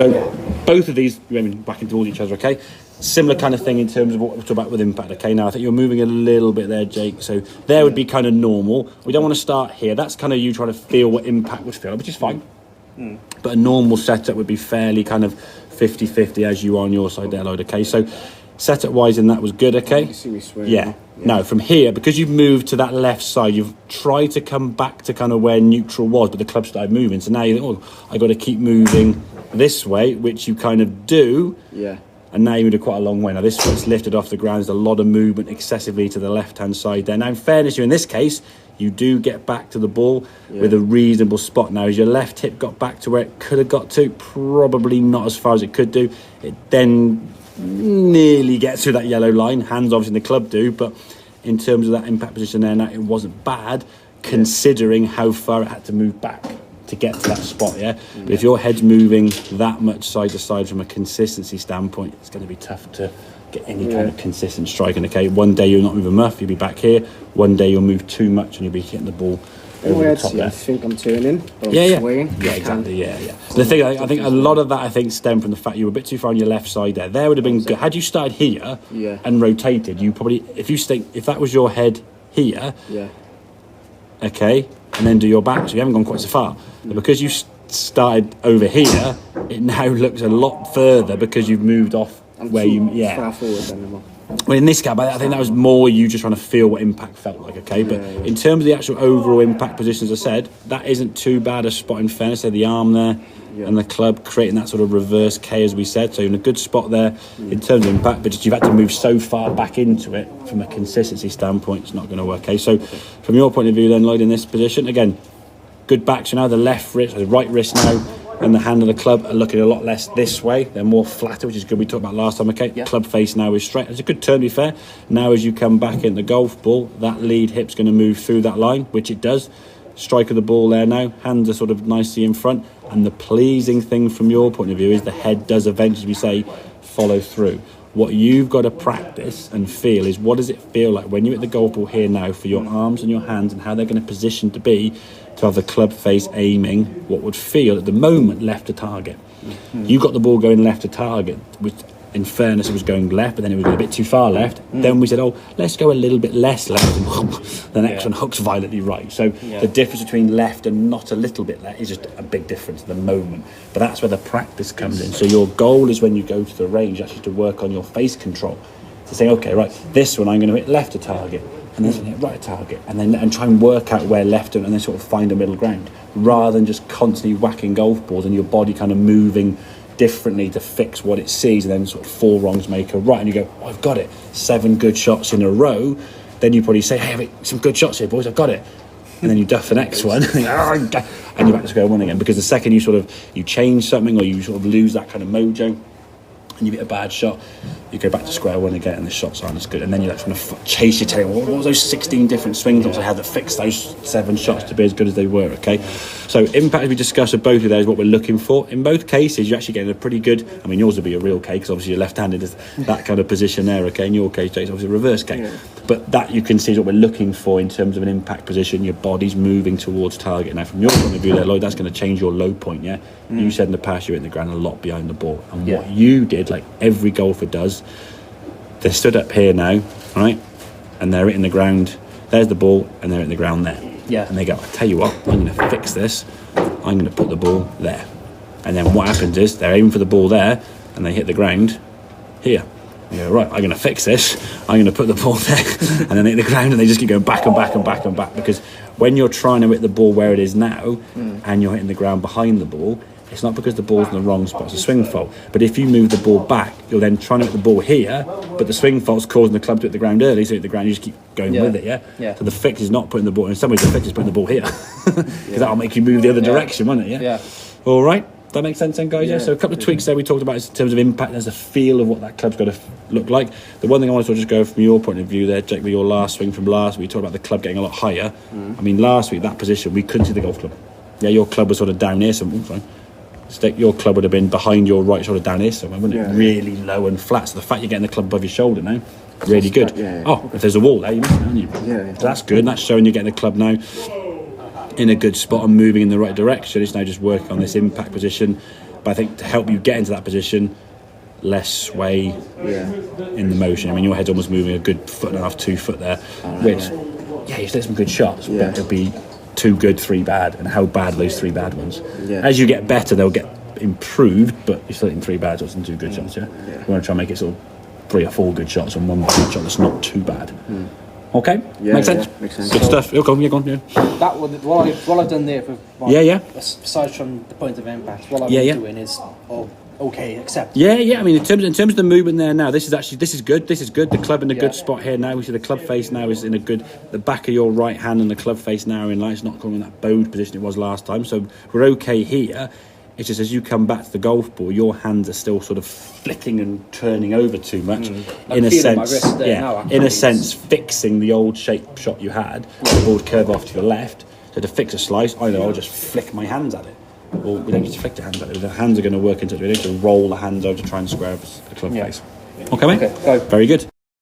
So both of these, back towards each other, okay? Similar kind of thing in terms of what we're talking about with impact, okay? Now, I think you're moving a little bit there, Jake. So there would be kind of normal. We don't want to start here. That's kind of you trying to feel what impact would feel, which is fine. But a normal setup would be fairly kind of 50-50 as you are on your side there, Lloyd, okay? So setup-wise, and that was good, okay? You see me swing. Yeah. No, from here, because you've moved to that left side, you've tried to come back to kind of where neutral was, but the club started moving. So now you think, oh, I got to keep moving this way, which you kind of do. Yeah. And now you moved quite a long way. Now this one's lifted off the ground. There's a lot of movement excessively to the left-hand side there. Now, in fairness, you in this case, you do get back to the ball with a reasonable spot. Now, as your left hip got back to where it could have got to, probably not as far as it could do. It then nearly gets through that yellow line. Hands obviously in the club do, but in terms of that impact position there, now it wasn't bad considering how far it had to move back to get to that spot, But if your head's moving that much side to side from a consistency standpoint, it's going to be tough to get any kind of consistent striking, okay? One day you'll not move enough, you'll be back here. One day you'll move too much and you'll be hitting the ball over the top there. I think I'm turning. Swinging. Yeah, exactly, yeah. The thing, I think a lot of that, stemmed from the fact you were a bit too far on your left side there. There would have been good. Had you started here and rotated, you probably, if that was your head here, okay, and then do your back, so you haven't gone quite so far. But because you started over here, it now looks a lot further because you've moved off where you far forward then. Well, in this cab, I think that was more you just trying to feel what impact felt like, okay? But in terms of the actual overall impact position, as I said, that isn't too bad a spot in fairness. The arm there and the club creating that sort of reverse K, as we said. So you're in a good spot there in terms of impact, but just you've had to move so far back into it from a consistency standpoint, it's not going to work, okay? So from your point of view then, Lloyd, in this position, again, good backs, the left wrist, the right wrist now, and the hand of the club are looking a lot less this way. They're more flatter, which is good. We talked about last time, okay? Club face now is straight. It's a good turn, to be fair. Now, as you come back in the golf ball, that lead hip's going to move through that line, which it does. Strike of the ball there now. Hands are sort of nicely in front. And the pleasing thing from your point of view is the head does eventually, we say, follow through. What you've got to practice and feel is what does it feel like when you're at the golf ball here now for your arms and your hands and how they're going to position to be to have the club face aiming what would feel at the moment left to target. You got the ball going left to target, which in fairness it was going left, but then it was a bit too far left. Then we said, let's go a little bit less left, and the next one hooks violently right. So the difference between left and not a little bit left is just a big difference at the moment. But that's where the practice comes in. So your goal is when you go to the range actually to work on your face control. To say, okay, right, this one I'm going to hit left to target, and this one hit right to target, and try and work out where left and then sort of find a middle ground, rather than just constantly whacking golf balls and your body kind of moving differently to fix what it sees, and then sort of 4 wrongs make a right, and you go, I've got it, 7 good shots in a row. Then you probably say, hey, some good shots here, boys, I've got it. And then you duff the next one and you're back to square one again, because the second you change something or you sort of lose that kind of mojo and you get a bad shot, you go back to square one again and the shots aren't as good, and then you're like trying to chase your tail. What was those 16 different swings I had that fixed those 7 shots to be as good as they were, okay? So impact, as we discussed with both of those, what we're looking for. In both cases, you're actually getting a pretty good, yours would be a real K, because obviously you're left-handed, is that kind of position there, okay? In your case, Jake, it's obviously a reverse K. But that you can see is what we're looking for in terms of an impact position. Your body's moving towards target. Now, from your point of view there, Lloyd, that's going to change your low point, yeah? You said in the past you hit the ground a lot behind the ball. And what you did, like every golfer does, they're stood up here now, right? And they're hitting the ground. There's the ball, and they're hitting the ground there. Yeah. And they go, I tell you what, I'm going to fix this. I'm going to put the ball there. And then what happens is they're aiming for the ball there, and they hit the ground here. You go, right, I'm going to fix this. I'm going to put the ball there. And then they hit the ground, and they just keep going back and back and back and back. Because when you're trying to hit the ball where it is now, and you're hitting the ground behind the ball, it's not because the ball's in the wrong spot, it's a swing fault. But if you move the ball back, you're then trying to hit the ball here, but the swing fault's causing the club to hit the ground early, so hit the ground, you just keep going with it, yeah? So the fix is not putting the ball, in some ways the fix is putting the ball here. Because that'll make you move the other direction, won't it, yeah? All right, that makes sense then, guys, yeah? So a couple of tweaks there we talked about in terms of impact. There's a feel of what that club's got to look like. The one thing I want to just go from your point of view there, Jake, with your last swing from last week, we talked about the club getting a lot higher. Last week, that position, we couldn't see the golf club. Yeah, your club was sort of down here, your club would have been behind your right shoulder down here somewhere, wouldn't it? Really low and flat. So the fact you're getting the club above your shoulder now, really good. If there's a wall there, you missed it, aren't you? So that's good. That's showing you're getting the club now in a good spot and moving in the right direction. It's now just working on this impact position. But I think to help you get into that position, less sway in the motion. I mean, your head's almost moving a good 1.5 to 2 foot there, which, you take some good shots, but it'll be 2 good, 3 bad. And how bad are those 3 bad ones? Yeah. As you get better, they'll get improved, but you're still hitting 3 bad shots and 2 good shots, You want to try and make it sort of 3 or 4 good shots and 1 bad shot that's not too bad. Okay? Makes sense? Makes sense. Good stuff. Go on, yeah. That would what I've done there for aside from the point of impact, what I've been doing is okay, accept. Yeah. I mean, in terms of the movement there now, this is good. The club in a good spot here now. We see the club face now is in a good. The back of your right hand and the club face now are in line. It's not coming in that bowed position it was last time. So we're okay here. It's just as you come back to the golf ball, your hands are still sort of flicking and turning over too much. In a sense, fixing the old shape shot you had. The ball would curve off to your left. So to fix a slice, I'll just flick my hands at it. Well, we don't need to flick the hands at it. The hands are going to work into it. We need to roll the hands over to try and square the club face. Okay, mate? Okay, go. Very good.